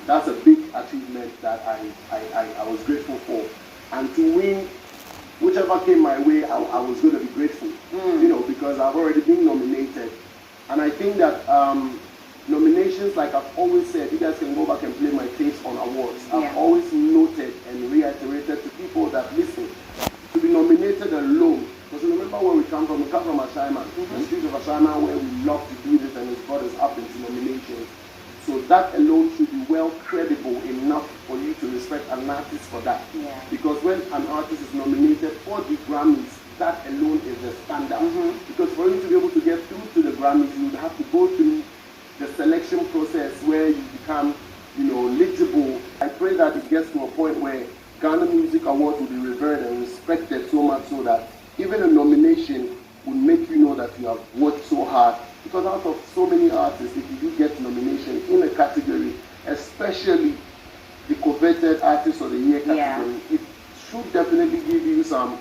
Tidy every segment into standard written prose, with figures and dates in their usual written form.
that's a big achievement that I was grateful for. And to win, whichever came my way, I was going to be grateful, because I've already been nominated. And I think that nominations, like I've always said, you guys can go back and play my tapes on awards. I've always noted and reiterated to people that, listen, to be nominated alone, because remember where we come from Ashaiman, the streets of Ashaiman, where we love to do this and it's brought us up into nominations. So that alone should be well credible enough for you to respect an artist for that. Yeah. Because when an artist is nominated for the Grammys, that alone is the standard. Because for you to be able to get through to the Grammys, you would have to go through the selection process where you become, eligible. I pray that it gets to a point where Ghana Music Awards will be revered and respected so much so that even a nomination would make you know that you have worked so hard. Because out of so many artists, if you do get nomination in a category, especially the coveted Artist of the Year category, it should definitely give you some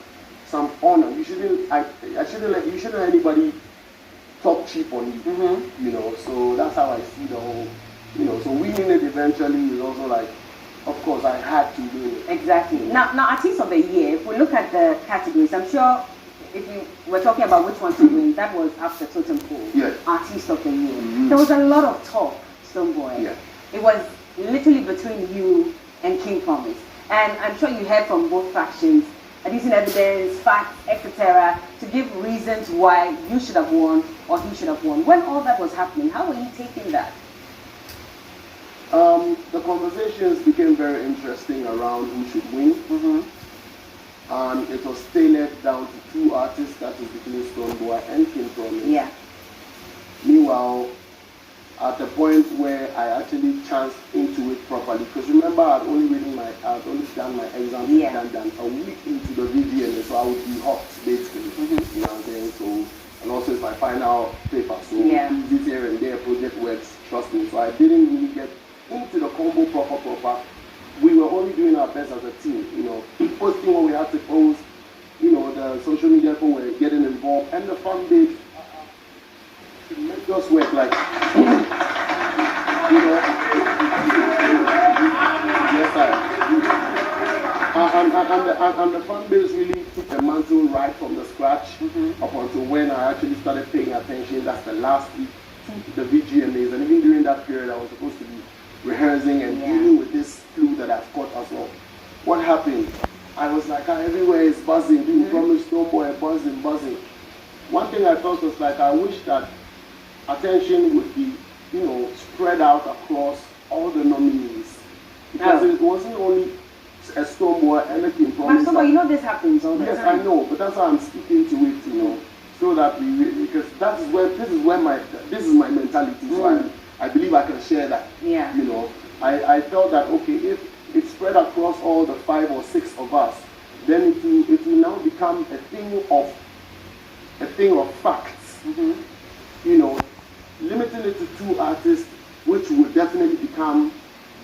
honor. You shouldn't let anybody talk cheap on you. So that's how I see the whole, so winning it eventually is also like, of course, I had to win it. Exactly. Now, Artist of the Year, if we look at the categories, I'm sure if you were talking about which one to win, that was after Totem Pole, Artist of the Year. There was a lot of talk, Stonebwoy. Yeah. It was literally between you and King Promise. And I'm sure you heard from both factions, using evidence, facts, etc., to give reasons why you should have won or he should have won. When all that was happening, how were you taking that? The conversations became very interesting around who should win. And it was tailored down to two artists, that is between Stonebwoy and King Promise. Yeah. Meanwhile, at the point where I actually chanced into it properly, because remember I had only done my exams done a week into the VGMA, so I would be hot basically. You know what I'm saying? So, and also it's my final paper, so this here and there project works, trust me. So I didn't really get into the combo proper. We were only doing our best as a team, posting what we had to post, the social media people were getting involved, and the fan base make us work like, yes, and the fan base really took the mantle right from the scratch up until when I actually started paying attention. That's the last week to the VGMAs, and even during that period I was supposed to be rehearsing and dealing with this flu that I've caught as well. What happened? I was like, everywhere is buzzing, being promised Stonebwoy, buzzing. One thing I felt was like, I wish that attention would be, spread out across all the nominees. Because it wasn't only a Stonebwoy and a King Promise. But this happens all the time. Yes, I know, but that's why I'm speaking to it, so that because this is my mentality. So I believe I can share that. Yeah. I felt that okay, if it's spread across all the 5 or 6 of us, then it will now become a thing of facts. Limiting it to 2 artists, which would definitely become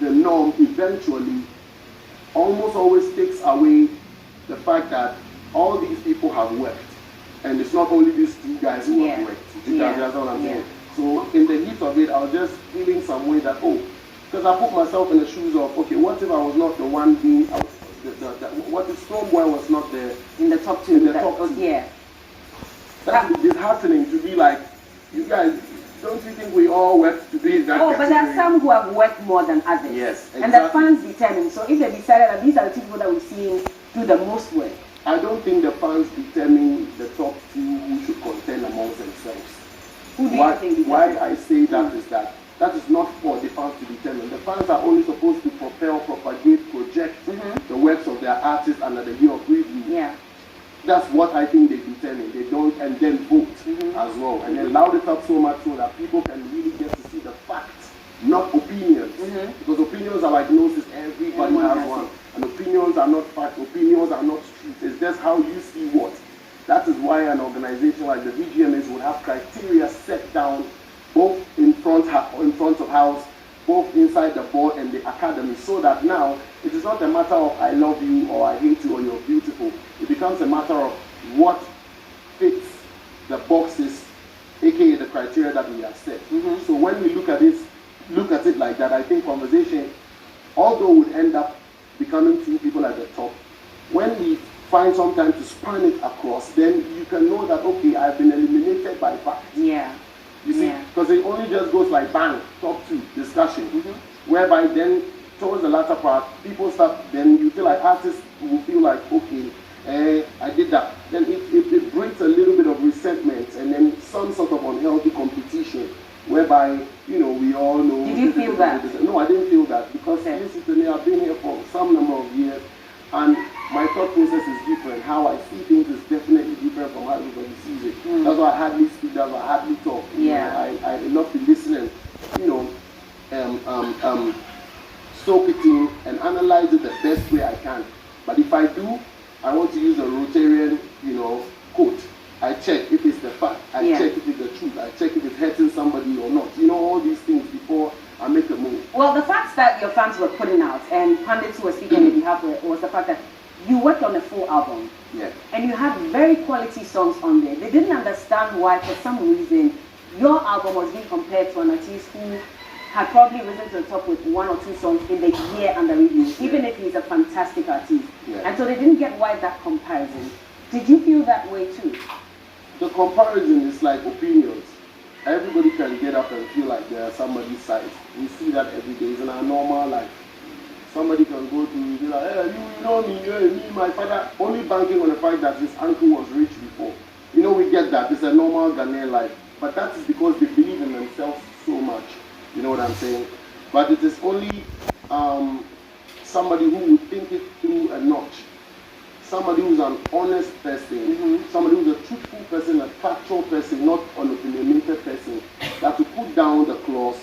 the norm eventually, almost always takes away the fact that all these people have worked, and it's not only these 2 guys who have worked. That's what I'm saying. So in the heat of it, I was just feeling some way that, because I put myself in the shoes of, okay, what if I was not the one being, what if Stonebwoy was not in the top 2? That would be disheartening to be like, you guys, don't you think we all work to be in that but there are some who have worked more than others. Yes, exactly. And the fans determine. So if they decided that these are the people that we're seeing do the most work. I don't think the fans determine the top 2 who should contend amongst themselves. Who do you think? Why I say that is that is not for the fans to determine. The fans are only supposed to propel, propagate, project the works of their artists under the year of review. Yeah. That's what I think they determine. They don't, and then vote as well. And then loud it up so much so that people can really get to see the facts, not opinions. Because opinions are like noses, everybody has one. And opinions are not facts, opinions are not truth. It's just how you see what. That is why an organization like the VGMAs would have criteria set down both in front of house, both inside the board and the academy, so that now it is not a matter of I love you or I hate you or you're beautiful. It becomes a matter of what fits the boxes, aka the criteria that we have set. So when we look at it like that, I think conversation although would end up becoming two people at the top, when we find some time to span it across, then you can know that, okay, I've been eliminated by fact. Yeah. You see, because it only just goes like bang, top two, discussion, whereby then towards the latter part, people start, then you feel like artists will feel like, okay, I did that. Then it brings a little bit of resentment and then some sort of unhealthy competition, whereby, you know, we all know. Did you feel that? No, I didn't feel that, because listen to me, I've been here for some number of years, and my thought process is different. How I see things is definitely different from how everybody sees it. That's why I hardly speak, that's why I hardly talk. Yeah. You know, I love to listen and, you know, soak it in and analyze it the best way I can. But if I do, I want to use a Rotarian, you know, quote. I check if it's the fact. I check if it's the truth. I check if it's hurting somebody or not. You know, all these things before I make a move. Well, the facts that your fans were putting out and pundits who were speaking on behalf of it was the fact that you worked on a full album. Yeah. And you had very quality songs on there. They didn't understand why, for some reason, your album was being compared to an artist who had probably risen to the top with one or two songs in the year under review, even if he's a fantastic artist. Yeah. And so they didn't get why that comparison. Did you feel that way too? The comparison is like opinions. Everybody can get up and feel like they are somebody's side. We see that every day. It's in our normal life. Somebody can go to, be like, hey, you know me, me, my father, only banking on the fact that his uncle was rich before. You know, we get that. It's a normal Ghanaian life. But that is because they believe in themselves so much. You know what I'm saying? But it is only somebody who would think it through a notch. Somebody who's an honest person, somebody who's a truthful person, a factual person, not an opinionated person, that to put down the clause,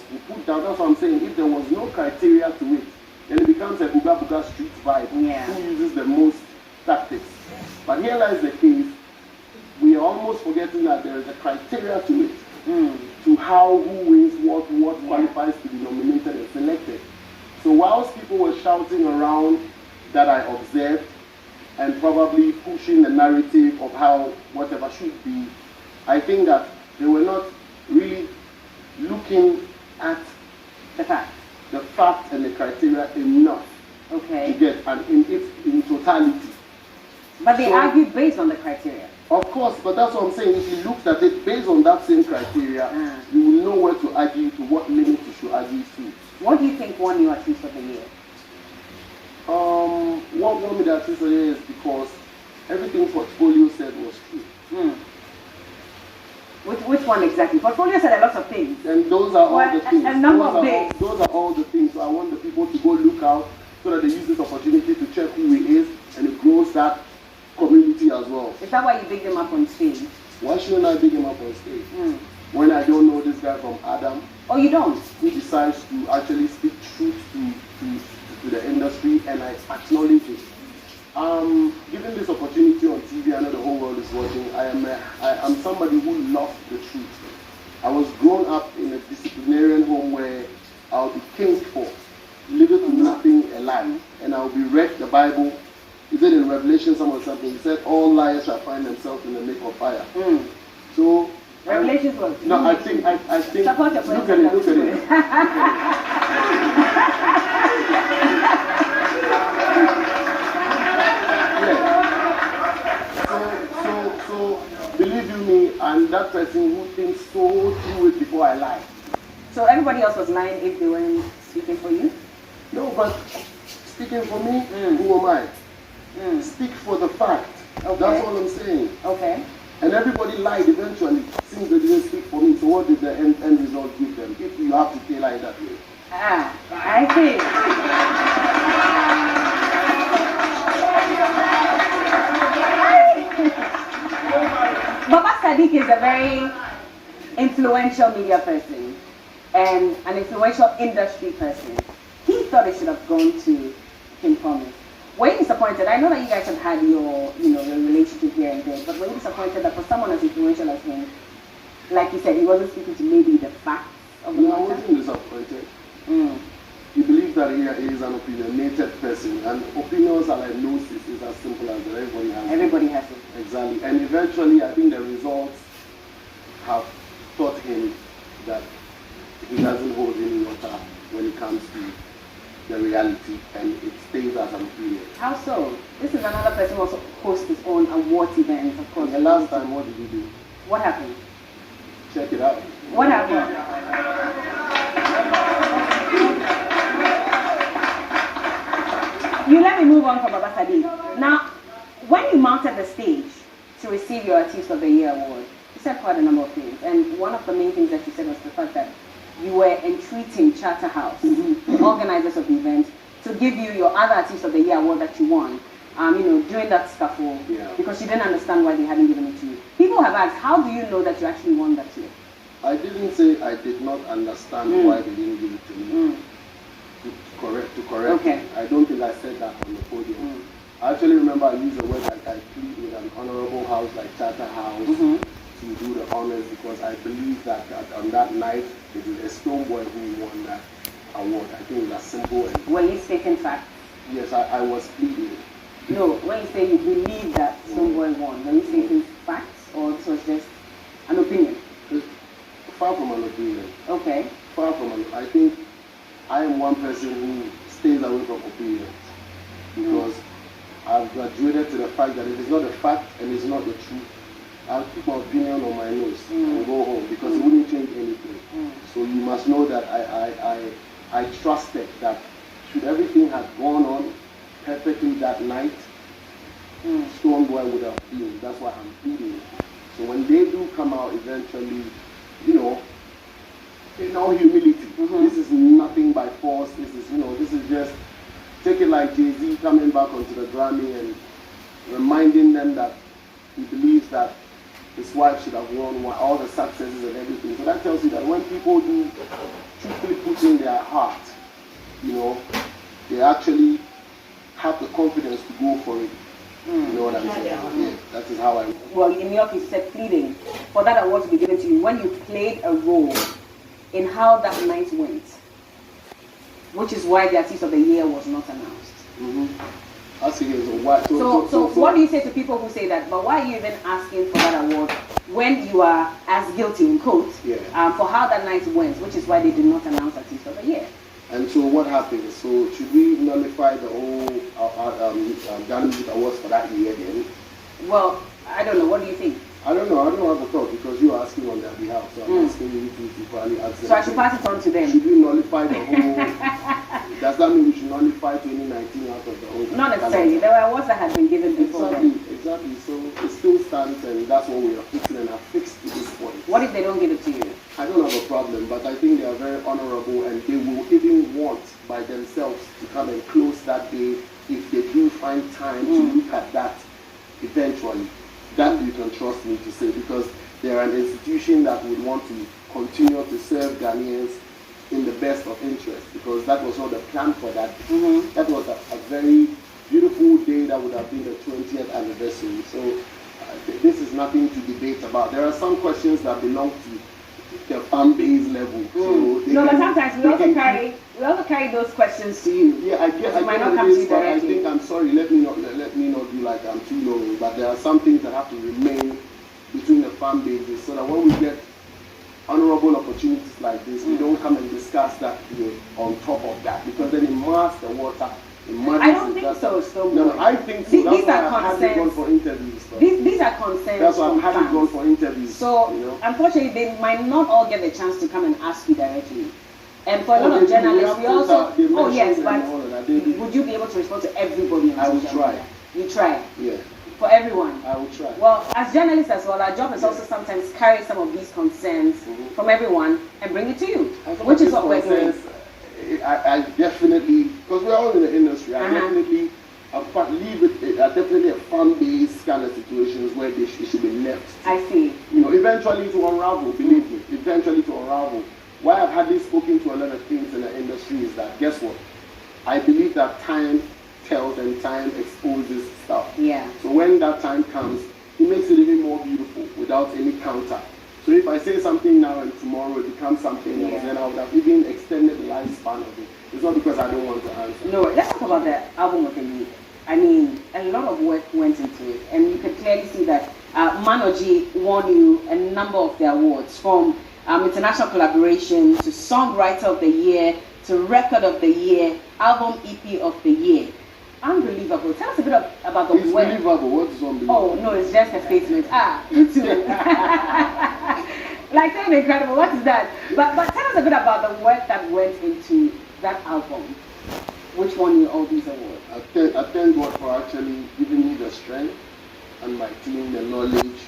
that's what I'm saying, if there was no criteria to it, then it becomes a Buga Buga street vibe, who uses the most tactics. But here lies the case, we are almost forgetting that there is a criteria to it, to how, who wins what qualifies to be nominated and selected. So whilst people were shouting around that I observed, and probably pushing the narrative of how whatever should be, I think that they were not really looking at the fact and the criteria enough to get in totality. But they argued based on the criteria. Of course, but that's what I'm saying. If you looked at it based on that same criteria, you will know where to argue, to what limit you should argue to. What do you think won you Artist of the Year? What won me the Artist of the Year is because everything Portfolio said was true. Which one exactly? Portfolio said a lot of things. And those are all the things. A number of things. Those are all the things. So I want the people to go look out so that they use this opportunity to check who he is, and it grows that community as well. Is that why you big him up on stage? Why shouldn't I big him up on stage? When I don't know this guy from Adam? Oh, you don't? Who decides to actually speak truth to the industry, and I acknowledge it. Given this opportunity on TV, I know the whole world is watching. I am somebody who loves the truth. I was grown up in a disciplinarian home where I'll be kinged for little to nothing alive, and I'll be read the Bible. Is it in Revelation something? He said, all liars shall find themselves in the lake of fire. So Revelations was. No, I think. Support your look at it. So believe you me, I'm that person who thinks so through it before I lie. So everybody else was lying if they weren't speaking for you? No, but speaking for me, who am I? Speak for the fact. Okay. That's all I'm saying. Okay. And everybody lied eventually, since they didn't speak for me. So what did the end result give them? If you have to play like that way. I see. Baba Sadiq is a very influential media person and an influential industry person. He thought it should have gone to King Promise. Were you disappointed? I know that you guys have had your relationship here and there, but were you disappointed that for someone as influential as him, like you said, he wasn't speaking to maybe the facts of the matter? No, I wasn't disappointed. He believes that he is an opinionated person, and opinions are like gnosis. It's as simple as that. Everybody has it. Exactly. And eventually, I think the results have taught him that he doesn't hold any water when it comes to the reality, and it stays as an opinion. How so? This is another person who also hosts his own awards event, of course. And the last time, what did you do? What happened? Check it out. What happened? You let me move on from Baba Sadiq. Now, when you mounted the stage to receive your Artist of the Year award, you said quite a number of things. And one of the main things that you said was the fact that you were entreating Charterhouse, the organizers of the event, to give you your other Artist of the Year award that you won, during that scuffle, because you didn't understand why they hadn't given it to you. People have asked, how do you know that you actually won that year? I didn't say I did not understand why they didn't give it to me. To correct. Okay. I don't think I said that on the podium. I actually remember I used a word like I plead with an honorable house like Charterhouse to do the honors, because I believe that on that night it is a Stonebwoy who won that award. I think it was as simple as... Were you stating facts? Yes, I was pleading. No, when you say you believe that Stonebwoy won, were you stating facts, or this was just an opinion? Far from an opinion. Okay. Far from an... I think I am one person who stays away from opinions, because I've graduated to the fact that it is not a fact and it's not the truth. I'll keep my opinion on my nose and go home, because it wouldn't change anything. So you must know that I trusted that should everything have gone on perfectly that night, Stonebwoy would have been. That's why I'm pleading. So when they do come out eventually, in all humility, this is nothing by force. This is just, take it like Jay-Z coming back onto the Grammy and reminding them that he believes that his wife should have won all the successes and everything. So that tells you that when people do truthfully put in their heart, they actually have the confidence to go for it. You know what I'm saying? Yeah, that is how I... Well, in New York, you said pleading for that award to be given to you when you played a role in how that night went, which is why the Artist of the Year was not announced. I see. So what do you say to people who say that? But why are you even asking for that award when you are as guilty, in quotes, for how that night went, which is why they did not announce Artist of the Year? And so what happened? So should we nullify the whole Ghana Music Awards for that year then? Well, I don't know. What do you think? I don't know. I don't have a thought, because you are asking on their behalf. So I'm asking you to probably answer. So I should pass it on to them. Should we nullify the whole... Does that mean we should nullify 2019 out of the whole... Not necessarily. There were awards that had been given before. Exactly. So it still stands, and that's what we are fixing and have fixed to this point. What if they don't give it to you? I don't have a problem, but I think they are very honorable, and they will even want by themselves to come and close that day if they do find time to look at that eventually. That you can trust me to say, because they're an institution that would want to continue to serve Ghanaians in the best of interest, because that was not the plan for that. That was a very beautiful day that would have been the 20th anniversary. So this is nothing to debate about. There are some questions that belong to the fan base level. So but sometimes we also carry those questions to you. Yeah, I guess might not come to you but I directly. think, I'm sorry, let me not do like I'm too knowing, but there are some things that have to remain between the fan bases, so that when we get honorable opportunities like this, we don't come and discuss that on top of that, because then it masks the water. I don't think so, Stonebwoy. No, I think so. These That's are why I've had it gone concerns. for interviews. These are concerns. That's why I've had fans. it gone for interviews. So, unfortunately, they might not all get the chance to come and ask you directly. And for a lot of journalists, we also... Oh, yes, but would you be able to respond to everybody on I will social try. media? You try? Yeah. For everyone? I will try. Well, as journalists as well, our job is also sometimes carry some of these concerns from everyone and bring it to you, which is what we're doing. I definitely, because we're all in the industry, I definitely a fan base kind of situations where it should be left. I see. Eventually to unravel, believe me, eventually to unravel. Why I've hardly spoken to a lot of things in the industry is that, guess what? I believe that time tells and time exposes stuff. Yeah. So when that time comes, it makes it even more beautiful without any counter. So if I say something now and tomorrow it becomes something else, then I would have even extended the lifespan of it. It's not because I don't want to answer. No, let's talk about the album of the year. I mean, a lot of work went into it, and you could clearly see that Manoji won you a number of the awards, from international collaboration to Songwriter of the Year to Record of the Year, Album EP of the Year. Unbelievable. Tell us a bit about the It's work. unbelievable. What is unbelievable? Oh, no, it's just a statement. You too. Like saying incredible, what is that? But tell us a bit about the work that went into that album, which won you all these awards. I thank God for actually giving me the strength and my team the knowledge,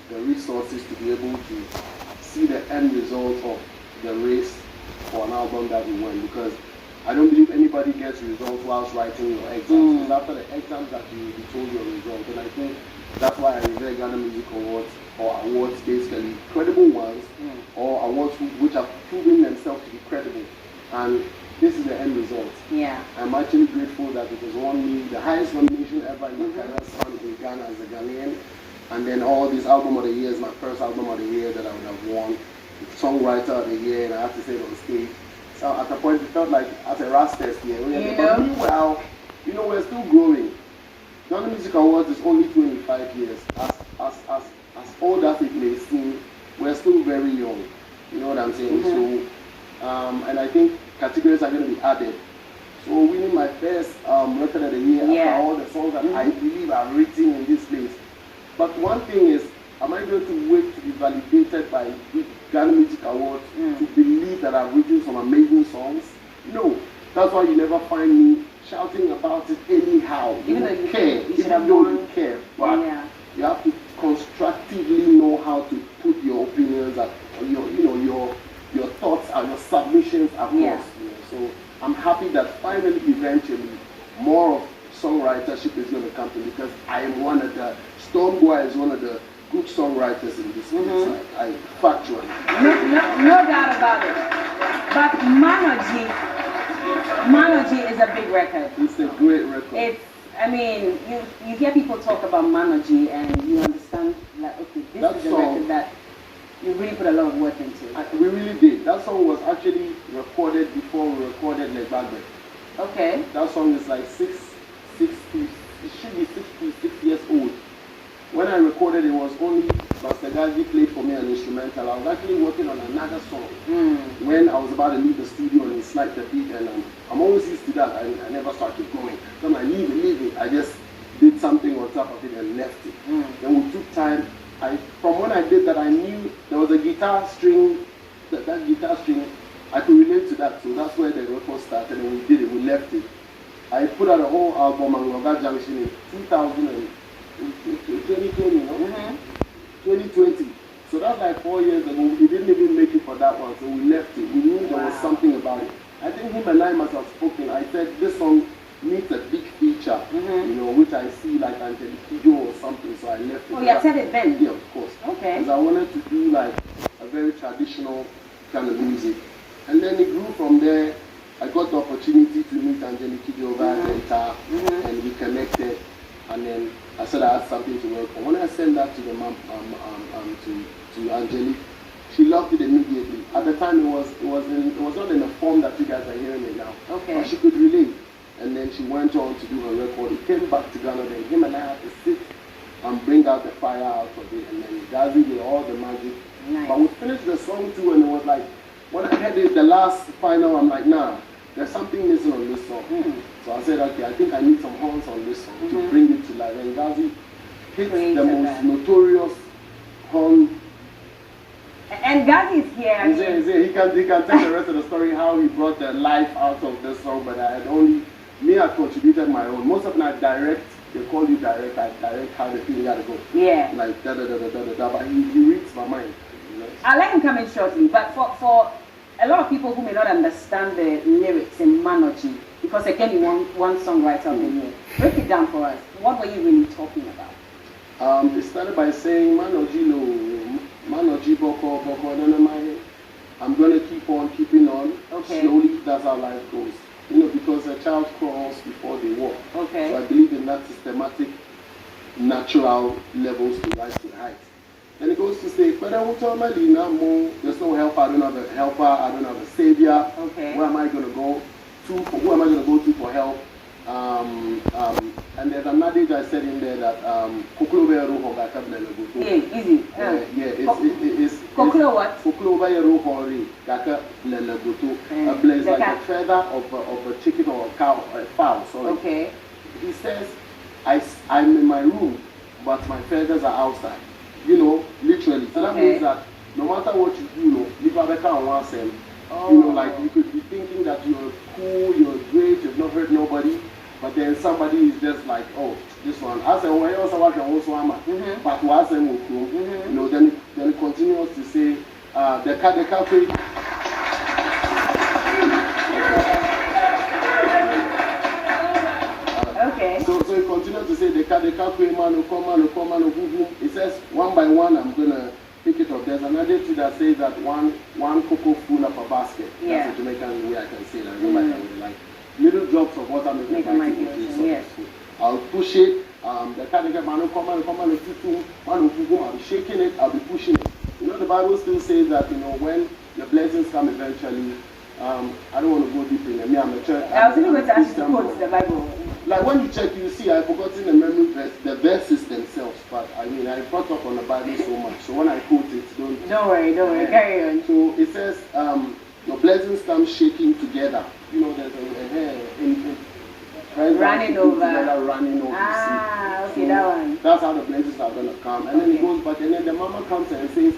the resources to be able to see the end result of the race for an album that we won, because I don't believe anybody gets results whilst writing your exams. It's after the exams that you will be told your results. And I think that's why I revere Ghana Music Awards, or awards basically credible ones, or awards which have proven themselves to be credible. And this is the end result. Yeah. I'm actually grateful that it has won me the highest nomination ever in the career span in Ghana as a Ghanaian. And then all these album of the years, my first album of the year that I would have won, songwriter of the year, and I have to say it on stage. So at a point it felt like as a rastest here. But meanwhile, we're still growing. Ghana Music Awards is only 25 years. As old as it may seem, we're still very young. You know what I'm saying? So, and I think categories are going to be added. So winning my first record of the year after all the songs that I believe are written in this place. But one thing is, am I going to wait to be validated by the Ghana Music Awards to believe that I've written some amazing songs? No. That's why you never find me shouting about it anyhow. Even though you care. You don't care. But you have to constructively know how to put your opinions and your thoughts and your submissions across. So I'm happy that finally, eventually, more of songwritership is going to come to me, because I am one of the Stonebwoy is one of the good songwriters in this place. I factually. No doubt about it. But Manoji is a big record. It's a great record. You hear people talk about Manoji and you understand that, okay, this is a record that you really put a lot of work into. We really did. That song was actually recorded before we recorded Legbagbe. Okay. That song is like it should be 66 years old. When I recorded, it was only Master Gazi played for me an instrumental. I was actually working on another song when I was about to leave the studio, and he sniped the beat, and I'm always used to that. I never started going. So I'm like, leave it. I just did something on top of it and left it. Then we took time. From when I did that, I knew there was a guitar string. That guitar string, I could relate to that. So that's where the record started, and we did it. We left it. I put out a whole album on Roga Junction in 2020, 2020. So that's like 4 years ago. We didn't even make it for that one, so we left it. We knew there was something about it. I think him and I must have spoken. I said this song needs a big feature, which I see like Angelique or something. So I left it. Oh, you said it then? Yeah, of course. Okay. Because I wanted to do like a very traditional kind of music, and then it grew from there. I got the opportunity to meet Angelique over at Delta, and we connected. And then I said I had something to work on. When I sent that to the to Angelique, she loved it immediately. At the time, it was not in the form that you guys are hearing it now. Okay. But she could relate. And then she went on to do her record. It came back to Ghana. Then him and I had to sit and bring out the fire out of it. And then Gazi did all the magic. Nice. But we finished the song too, and it was like, when I heard it, the last final, I'm like, nah, there's something missing on this song. So I said, okay, I think I need some horns on this song to bring it to life. And Gazi hits the most notorious horn. And Gazi is here. He can tell the rest of the story, how he brought the life out of this song, but I contributed my own. Most of them I direct, they call you direct, I direct how the thing gotta go. Yeah. Like da, but he reads my mind. I'll let him come in shortly, but for a lot of people who may not understand the lyrics in Manoji, because again you won one songwriter of the year, break it down for us. What were you really talking about? It started by saying Manoji boko I'm gonna keep on keeping on. Okay. Slowly, that's how life goes. Because a child crawls before they walk. Okay. So I believe in that systematic, natural levels to rise to heights. Then it goes to say, there's no helper, I don't have a helper, I don't have a savior. Okay. Where am I going to go to? Who am I going to go to for help? And there's another thing I said in there that easy. Koklo what? Koklo by a rope or a lelagoto. A blaze like a feather of a chicken or a cow or a fowl. Sorry. Okay. He says, I'm in my room, but my feathers are outside. You know, literally. So that means that no matter what you do, you never can once them. You know, like you could be thinking that you're cool, you're great, you've not hurt nobody, but then somebody is just like, oh, this one. I said, well, I also watch but once them will grow, you know, then it continues to say, the cafe. Okay. So it continues to say, the cafe man, come, it says, one by one, I'm going to pick it up. There's another thing that says that one cocoa full of a basket. Yeah. That's a Jamaican way I can say that. Like little drops of water make a mighty ocean. Yes. I'll push it. The cardigan man will come and I'll be shaking it, I'll be pushing it. You know, the Bible still says that, you know, when the blessings come eventually, I don't want to go deep in it. Me, I'm a church. I was even going to ask you to quote the Bible. Like when you check, you see, I've forgotten the memory verse, the verses themselves, but I mean, I brought up on the Bible so much. So when I quote it, don't worry, carry on. So it says, your blessings come shaking together. You know, there's a hair running over. Running over. Ah, okay, so that one. That's how the blessings are going to come. And then it goes back, and then the mama comes and says,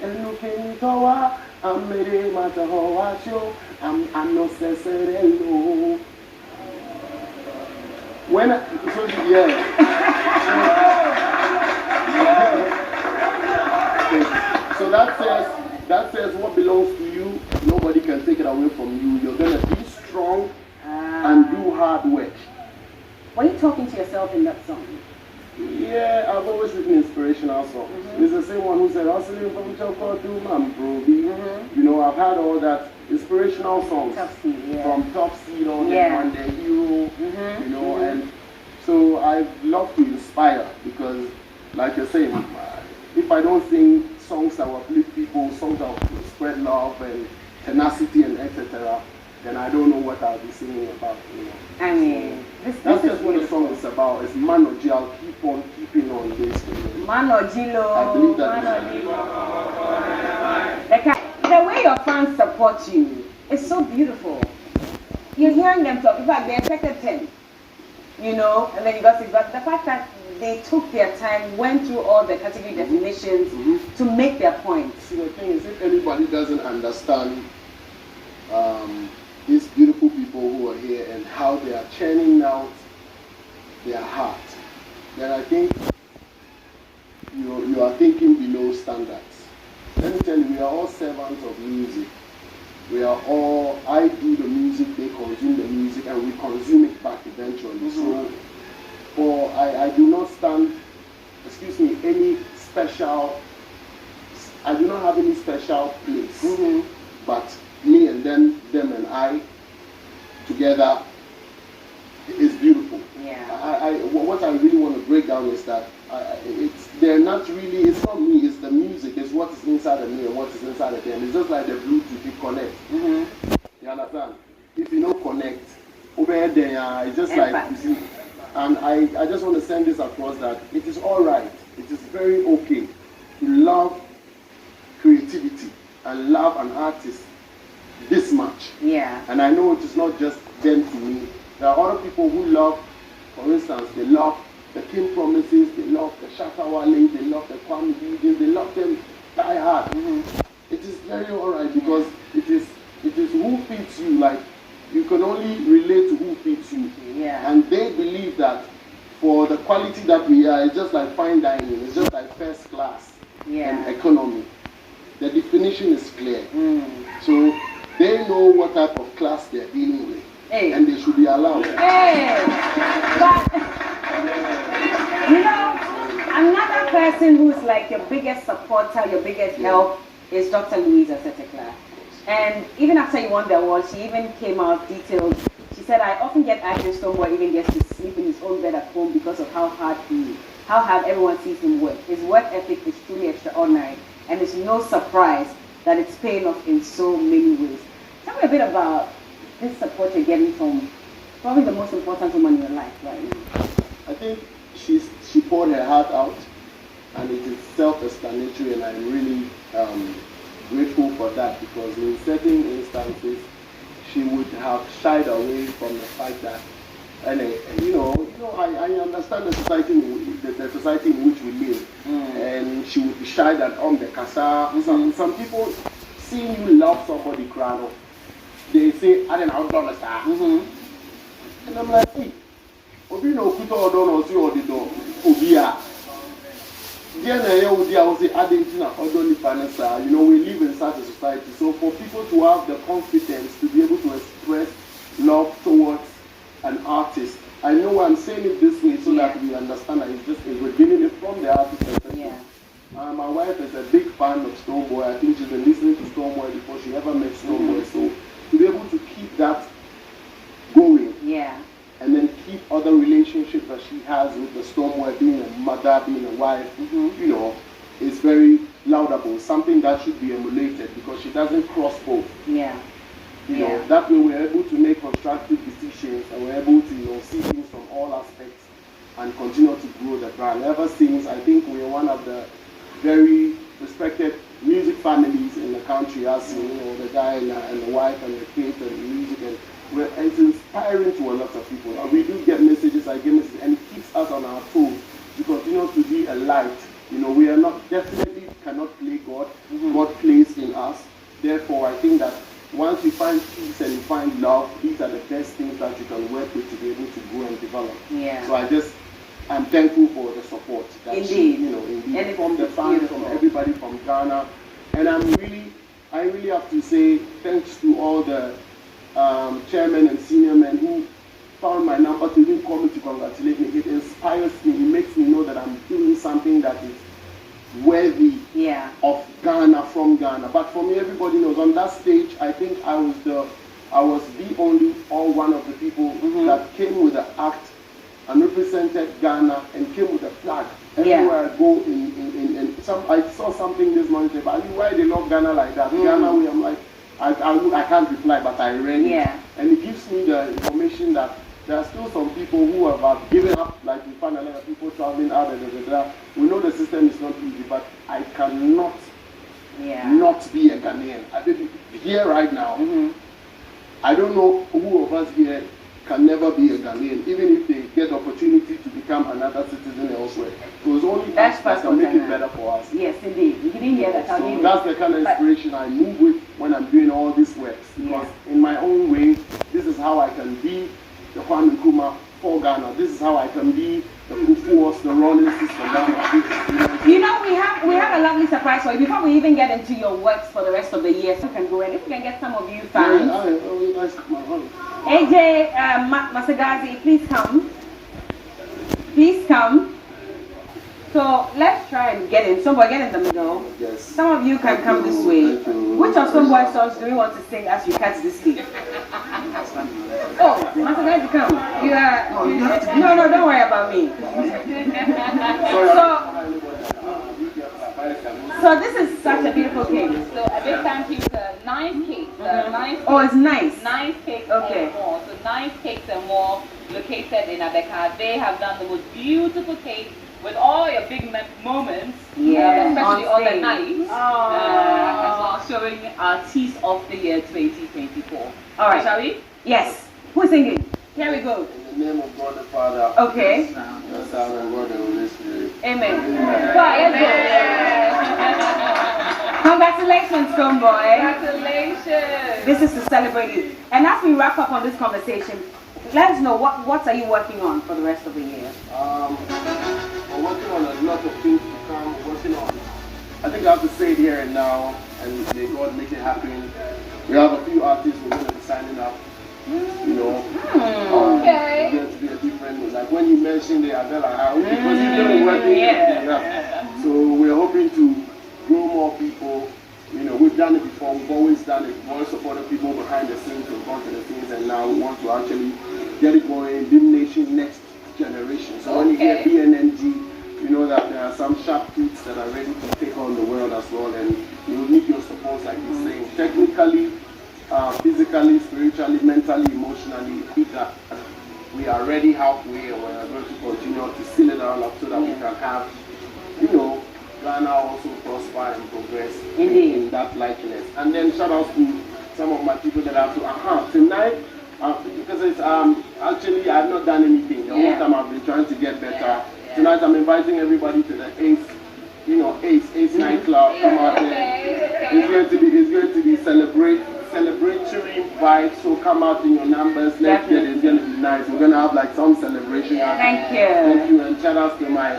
I'm ready, matter how I show, I'm not hello. When so that says what belongs to you, nobody can take it away from you. You're gonna be strong and do hard work. Were you talking to yourself in that song? Yeah, I've always written inspirational songs. It's the same one who said, hustling from Choco to Mambrobi. You know, I've had all that inspirational songs from Top Seed on the Hero, you know, and so I love to inspire because, like you're saying, if I don't sing songs that will uplift people, songs that will spread love and tenacity and etc., then I don't know what I'll be singing about, you know. I mean, that's just what the song is about. It's Manoji. I'll keep on keeping on basically. Manojilo. I believe that. The way your fans support you is so beautiful. You're hearing them talk. In fact, they expected 10. You know, and then you got 6. But the fact that they took their time, went through all the category definitions to make their point. See, the thing is, if anybody doesn't understand these beautiful people who are here and how they are churning out their heart, then I think you are thinking below standards. Let me tell you, we are all servants of music. We are all, I do the music, they consume the music, and we consume it back eventually. So, I do not stand, any special, I do not have any special place. But me and them and I together is beautiful. Yeah. What I really want to break down is that they're not really, it's not me, it's the music, it's what is inside of me and what is inside of them. It's just like the Bluetooth, you connect. You understand? If you don't connect, over there, it's just like, you see, and I just want to send this across that it is alright, it is very okay to love creativity and love an artist this much. Yeah. And I know it is not just them to me. There are other people who love, for instance, they love the King Promises, they love the Shatawale, they love the Kwame Begins, they love them die hard. It is very alright because it is who fits you. Like you can only relate to who fits you. Yeah. And they believe that for the quality that we are, it's just like fine dining, it's just like first class and economy. The definition is clear. So they know what type of class they're dealing with. And they should be allowed. But, you know, another person who's like your biggest supporter, your biggest help is Dr. Louisa Setekla. And even after you won the award, she even came out detailed. She said, I often get asked if Stonebwoy even gets to sleep in his own bed at home because of how hard everyone sees him work. His work ethic is truly extraordinary, and it's no surprise that it's paying off in so many ways. Tell me a bit about this support you're getting from probably the most important woman in your life, right? I think she poured her heart out, and it is self-explanatory, and I'm really grateful for that, because in certain instances she would have shied away from the fact that, and I understand the society the society in which we live, and she would be shy that the casa. Some people, seeing you love somebody, crowd, they say, I don't know, and I'm like, hey, Obi no kuta odo no si odi do Obi a. Dia na ye odi a wo say adentina odo ni panesa. We live in such a society. So for people to have the confidence to be able to express love towards an artist, I know I'm saying it this way so that we understand that we're getting it from the artist perspective. Yeah. My wife is a big fan of Stonebwoy. I think she's been listening to Stonebwoy before she ever met Stonebwoy. So to be able to keep that going. Yeah. And then keep other relationships that she has with the Stonebwoy, being a mother, being a wife, is very laudable. Something that should be emulated, because she doesn't cross both. Yeah. That way we're able to make constructive decisions, and we're able to see things from all aspects and continue to grow the brand. Ever since, I think we're one of the very respected music families in the country, as the guy and the wife and the kids and the music, and it's inspiring to a lot of people. We do get messages, I get messages, and it keeps us on our toes to continue to be a light. We are not, definitely cannot play God. God plays in us. Therefore, I think that once you find peace and you find love, these are the best things that you can work with to be able to grow and develop. Yeah. So I'm thankful for the support. That indeed. Indeed, from the fans, from everybody from Ghana. And I really have to say thanks to all the chairmen and senior men who found my number to even call me to congratulate me. It inspires me. It makes me know that I'm doing something that is worthy of Ghana, from Ghana. But for me, everybody knows on that stage, I think I was the only or one of the people that came with the act and represented Ghana and came with a flag. Everywhere I go I saw something this morning about why they love Ghana like that. Ghana way, I'm like, I can't reply, but I read it. And it gives me the information that there are still some people who have given up, like we find a lot of people traveling out and we know the system is not easy, but I cannot not be a Ghanaian. I mean, here right now, I don't know who of us here can never be a Ghanaian, even if they get the opportunity to become another citizen elsewhere. So it's only us that can make it better for us. Yes, indeed. You didn't hear that. So that's the kind of inspiration I move with when I'm doing all these works. Because in my own way, this is how I can be the Kwame Nkrumah for Ghana. This is how I can be the Kufuors, the Rollins for Ghana. We have a lovely surprise for you. Before we even get into your works for the rest of the year, so we can go in. If we can get some of you fans. AJ Masagazi, please come. Please come. So let's try and get in. Somebody get in the middle. Yes. Some of you can come this way. Which of Stonebwoy songs do you want to sing as you cut this cake? Oh, Masagazi, come. You are. No, don't worry about me. So this is such a beautiful cake. So a big thank you to Nice Cakes. Oh, it's nice. Nice Cakes and more. So Nice Cakes and more, located in Adeka. They have done the most beautiful cake with all your big moments, especially on the night, as well, showing our tease of the year 2024. All right. Shall we? Yes. Who's singing? Here we go. In the name of God the Father, okay. the Son, and God the Holy Spirit. Amen. Right, let's go. Congratulations, Stonebwoy. Congratulations. This is to celebrate you. And as we wrap up on this conversation, let us know what are you working on for the rest of the year? We're working on a lot of things to come. We're working on, I think I have to say it here and now, and may God make it happen. We have a few artists who are going to be signing up. Okay. It's going to be a different, like when you mentioned it, I felt like, because he's doing working. So we're hoping to grow more people. We've done it before, we've always done it. We've always supported people behind the scenes and front of the scenes, and now we want to actually get it going, Beam Nation next generation. So when you hear BNNG, you know that there are some sharp kids that are ready to take on the world as well, and you will need your support, like you're saying, technically, physically, spiritually, mentally, emotionally. We are ready halfway, and we're going to continue to seal it all up so that we can have, Ghana also prosper and progress Indeed. in that likeness. And then shout out to some of my people that have to, tonight, because it's actually I've not done anything. The whole time I've been trying to get better. Tonight I'm inviting everybody to the Ace nightclub. Come out there. It's going to be celebratory vibes. So come out in your numbers. Let's get it. It's going to be nice. We're going to have like some celebration. Thank you. Thank you, and shout out to my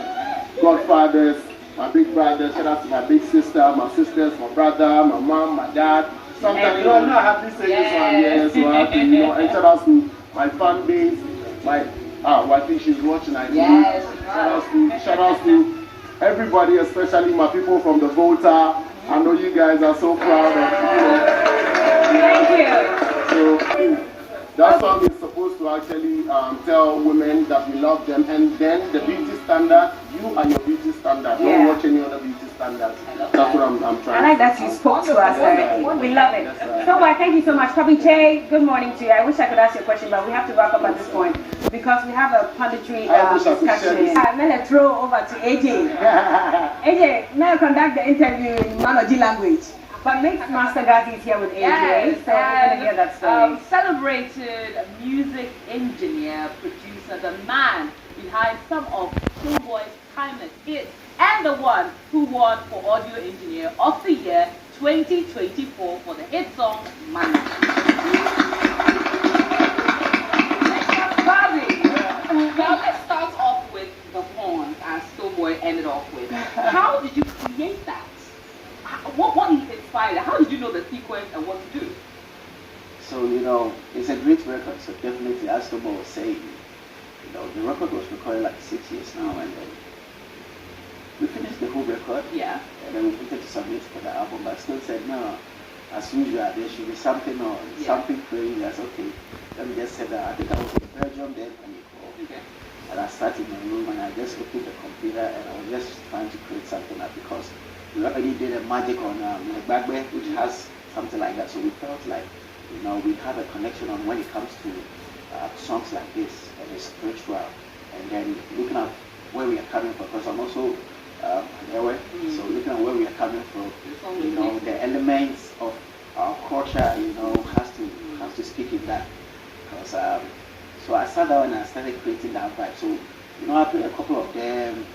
godfathers, my big brothers. Shout out to my big sister, my sisters, my brother, my mom, my dad. Sometimes I'm not happy saying this one. Yes, so happy, and shout out to my fan base, I think she's watching. I Yes. Shout out to everybody, especially my people from the Volta. I know you guys are so proud of Thank you. So that song is supposed to actually tell women that we love them, and then the beauty standard. You are your beauty standard. Don't watch any other beauty standards. That's what I'm trying. I like that you spoke to us directly. We love it. Stonebwoy, thank you so much. Papi Che, good morning to you. I wish I could ask you a question, but we have to wrap up at this point because we have a punditry discussion. I'm going to throw over to AJ. AJ, now conduct the interview in Manoji language. But Mix Master Gazi is here with AJ, so we're going to hear that story. Celebrated music engineer, producer, the man behind some of Stonebwoy's timeless hits, and the one who won for Audio Engineer of the Year 2024 for the hit song Money. Now let's start off with the horns, as Stonebwoy ended off with. How did you create that? What inspired it? How did you know the sequence and what to do? So, it's a great record, so definitely, as Stonebwoy was saying, the record was recorded like 6 years now, and then we finished the whole record. Yeah. And then we wanted to submit for the album, but still said, no, as usual, there should be something or something crazy. I said, okay, let me just say that. I think I was in Belgium then, and I sat in my room and I just opened the computer and I was just trying to create something like, because we already did a magic on Bagbe, which has something like that. So we felt like, we have a connection on when it comes to songs like this, and it's spiritual, and then looking at where we are coming from, because I'm also so looking at where we are coming from, the elements of our culture, has to speak in that, because so I sat down and I started creating that vibe. So I played a couple of them,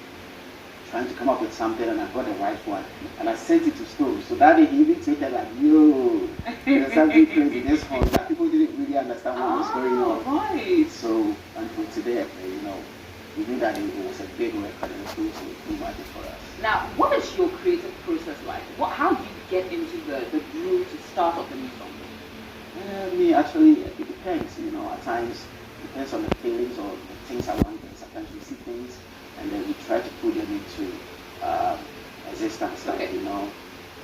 trying to come up with something, and I got the right one, and I sent it to Stone. So that day he even tweeted like, yo, there's something crazy in this one. That people didn't really understand what was going on. Right. So until today, we knew that it was a big record and it was going to do magic for us. Now, what is your creative process like? How do you get into the groove to start off a new song? Actually, it depends. At times, it depends on the feelings or the things I want. And sometimes we see things and then we try to put them into existence. Okay.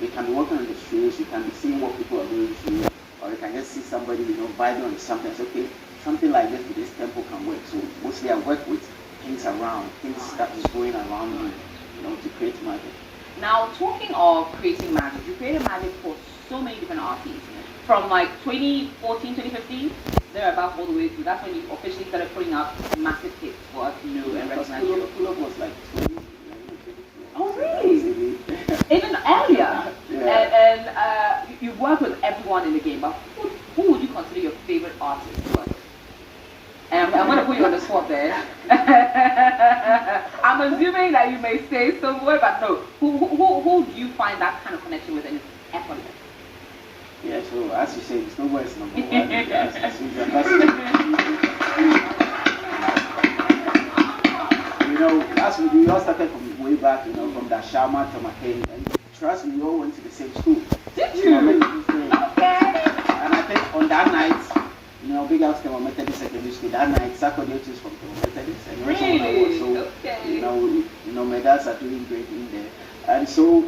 We can be working on the streets, you can be seeing what people are doing through, or you can just see somebody, vibing on something. It's okay, something like this with this tempo can work. So mostly I work with things around, things that is going around me, to create magic. Now, talking of creating magic, you created magic for so many different artists. From like 2014, 2015, they're about all the way through. That's when you officially started putting out massive hits for us to know and recognize you. Pull Up was like 20. Oh, really? Even earlier. Yeah. And you work with everyone in the game, but who would you consider your favorite artist to work with? And I'm going to put you on the spot there. I'm assuming that you may say Stonebwoy, but no. Who do you find that kind of connection with and is effortless? Yeah, so as you say, Stonebwoy is number one. As usual, we all started from way back, from the Shama to McCain, and trust me, we all went to the same school. Did you? Okay. And I think on that night, big ups to Methodist Secondary School. That night, Sakodetus from Methodist. And really? So, okay. my dads are doing great in there. And so,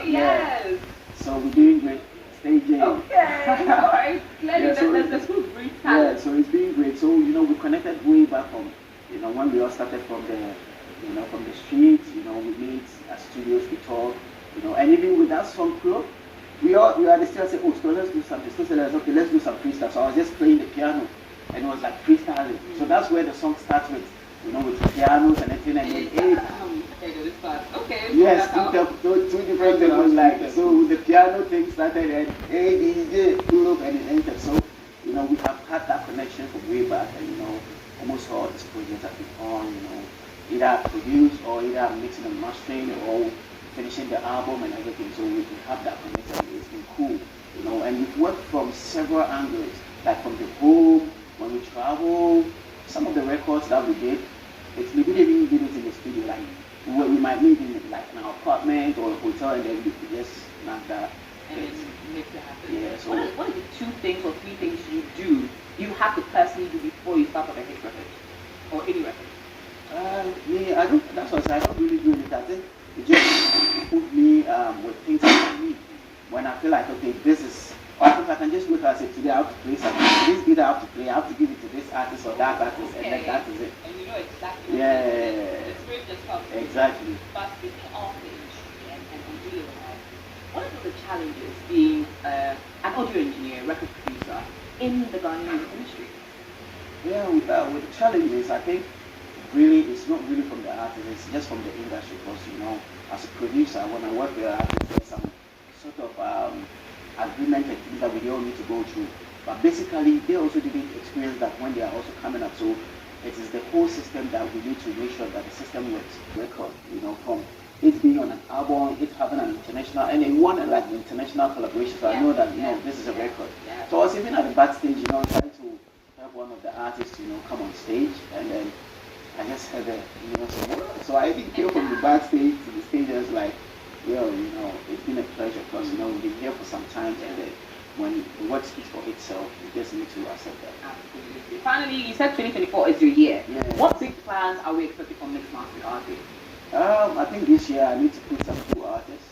yes. So we're doing great. Staging. Okay. Alright. Let's great talent. Yeah, so it's been great. So, we connected way back from, when we all started from the, from the streets, we meet at studios, we talk, and even with that song Pro, we are the still say, oh, so let's do something. So said, okay, let's do some freestyle. So I was just playing the piano, and it was like freestyling. So that's where the song starts with, with the pianos and everything. And then, Yes, two different tables like so. The piano thing started and hey DJ, and it entered. So we have had that connection from way back, and almost all these projects have been on. Either produced or either mixing and mastering or finishing the album and everything. So we have that connection. It's been cool, and we've worked from several angles, like from the home, when we travel, some of the records that we did, we didn't even do it in the studio, like we might meet in like an apartment or a hotel and then we could just knock that. And then make it happen. Yeah, so what are the 2 things or 3 things you have to personally do before you start on a hit record? Or any record? I don't, that's what I said, I don't really do it. I think it just put me with things that I need. When I feel like, okay, this is, or if I can just look and say, today I have to play something, this beat I have to play, I have to give it to this artist or that artist, and then that is it. And you know exactly. Yeah. The spirit just comes. Exactly. But speaking of the industry and doing that, what are the challenges being an audio engineer, record producer in the Ghanaian music industry? Yeah, with the challenges, I think really it's not really from the artist, it's just from the industry. Because as a producer, when I work with artists, there's some sort of agreement and things that we all need to go through. But basically, they also didn't experience that when they are also coming up. So it is the whole system that we need to make sure that the system works. Record, from it being on an album, it having an international, and they want like international collaboration. So I know that this is a record. Yeah. So I was even at the backstage, trying to help one of the artists, come on stage, and then I just had a, so I even came from the backstage to the stage. I was like, well, it's been a pleasure because we've been here for some time, and then when the work speaks for itself, you just need to accept that. Absolutely. Finally, you said 2024 is your year. Yeah. What big plans are we expecting from Mixed Master artists? I think this year I need to put some cool artists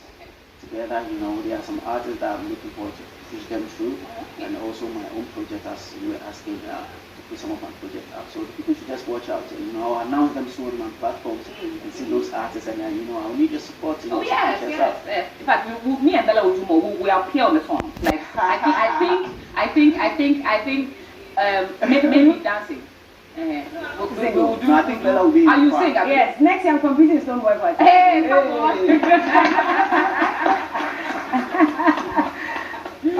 together. There are some artists that I'm looking forward to push them through, and also my own project, as you were asking, to put some of my projects up. So people should just watch out. I'll announce them soon on my platforms and see those artists, and then I'll need your support. Oh yes. In fact, me and Bella will do more. We are pure on the song. Like I think, maybe dancing. We'll do. I think Bella will be. Are you sing? Yes. Next year I'm competing Stonebwoy for it. Hey, come on.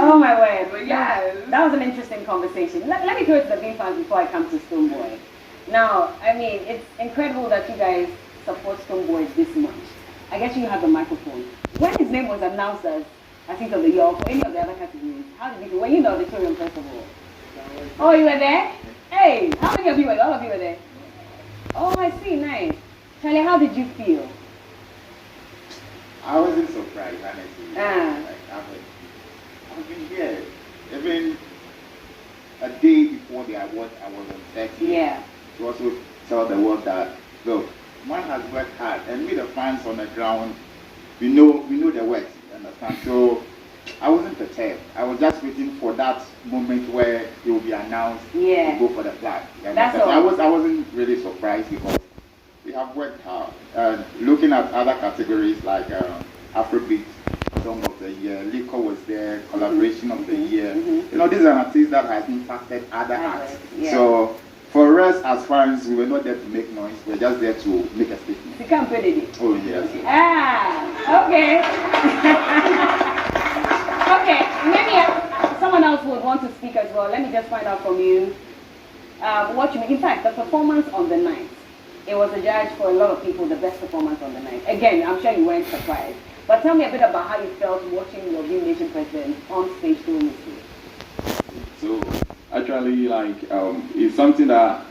Oh my word. Yes. That was an interesting conversation. Let me go to the bean fans before I come to Stonebwoy. Now, I mean, it's incredible that you guys support Stonebwoy this much. I guess you have the microphone. When his name was announced as Artist of the Year for any of the other categories, how did you feel? Were you in the auditorium first of all? Oh, you were there? Hey, how many of you were there? All of you were there? Oh, I see, nice. Charlie, how did you feel? I wasn't surprised, honestly. Like, I've been here. Even a day before the award, I was on set here. Yeah. To also tell the world that, look, man has worked hard, and we the fans on the ground, we know the work, you understand? So I wasn't perturbed. I was just waiting for that moment where it will be announced to go for the flag. That's all. I wasn't really surprised because we have worked hard. Looking at other categories like Afrobeat Song of the Year, Liquor was there, Collaboration of the Year. These are artists that has impacted other acts. Yeah. So for us as fans, we were not there to make noise. We were just there to make a statement. You can't put it. Oh yes. Okay. Okay, maybe someone else would want to speak as well. Let me just find out from you what you mean. In fact, the performance on the night, it was adjudged for a lot of people the best performance on the night. Again, I'm sure you weren't surprised. But tell me a bit about how you felt watching your Dream Nation president on stage doing this. So actually, it's something that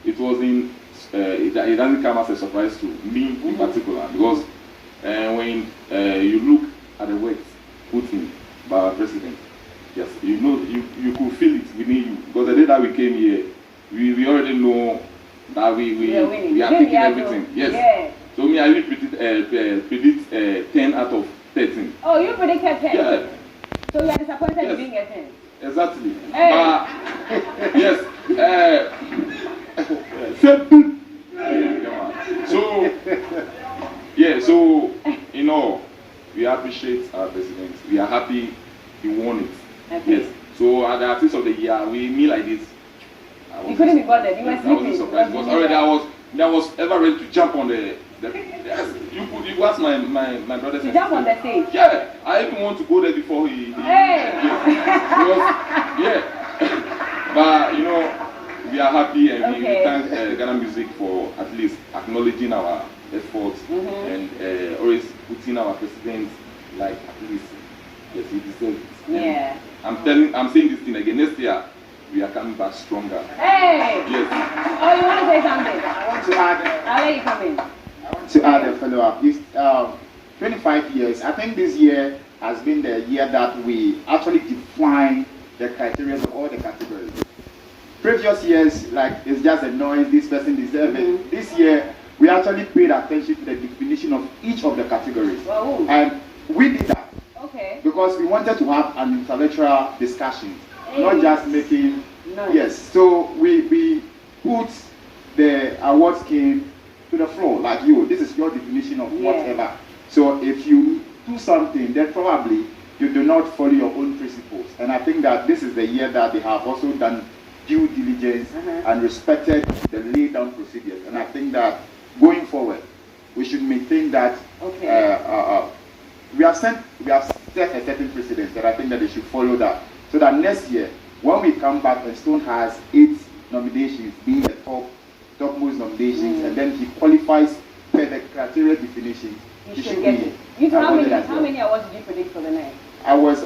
it wasn't. It doesn't come as a surprise to me in particular, because when you look at the work put in by our president, yes, you could feel it within you, because the day that we came here, we already know that we are taking everything. Yes. Yeah. So me, I will predict 10 out of 13. Oh, you predicted 10? Yeah. So you are disappointed you didn't get 10? Exactly. Hey. Yes. So we appreciate our president. We are happy he won it. Okay. Yes. So at the Artist of the Year, me like this. You couldn't be bothered. You were sleeping. I wasn't surprised because already I was ever ready to jump on the Yes, you ask my brother. You jump on the stage. Yeah, I even want to go there before he Hey. yeah. But you know, we are happy and we thank Ghana Music for at least acknowledging our efforts and always putting our president like at least yes, he deserves it. Yeah. I'm saying this thing again. Next year we are coming back stronger. Hey. Yes. Oh, you want to say something? I want to add. I'll let you come in. I want to add a follow-up. 25 years. I think this year has been the year that we actually define the criteria of all the categories. Previous years, like it's just a noise. This person deserves it. This year, we actually paid attention to the definition of each of the categories, and we did that. Okay. Because we wanted to have an intellectual discussion, not just making. Nice. Yes. So we put the award scheme to the floor, like this is your definition of whatever. So if you do something, then probably you do not follow your own principles. And I think that this is the year that they have also done due diligence and respected the laid down procedures. And I think that going forward, we should maintain that we have set a certain precedent, that I think that they should follow that. So that next year, when we come back and Stone has 8 nominations, being the topmost nominations, and then he qualifies per the criteria definition, he should get it. How many awards did you predict for the night? I was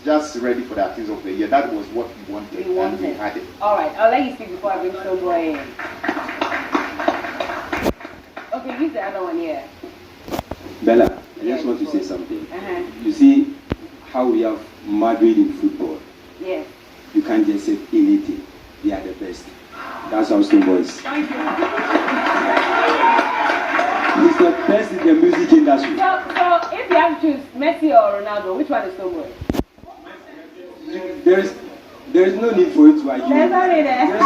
just ready for the artist of the year. That was what we wanted, and we had it. All right, I'll let you speak before I bring Stonebwoy in. Okay, use the other one here. Bella, I just want to say something. You see how we have Madrid in football. Yes. You can't just say anything. They are the best. That's how Stonebwoy is. He's the best in the music industry. So if you have to choose Messi or Ronaldo, which one is Stonebwoy? There is no need for it to argue. There's no need. There's no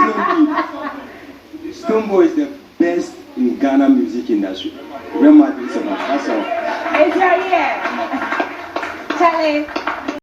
need. Stonebwoy is the best in Ghana music industry. Real Madrid, that's all. It's right here. Charlie.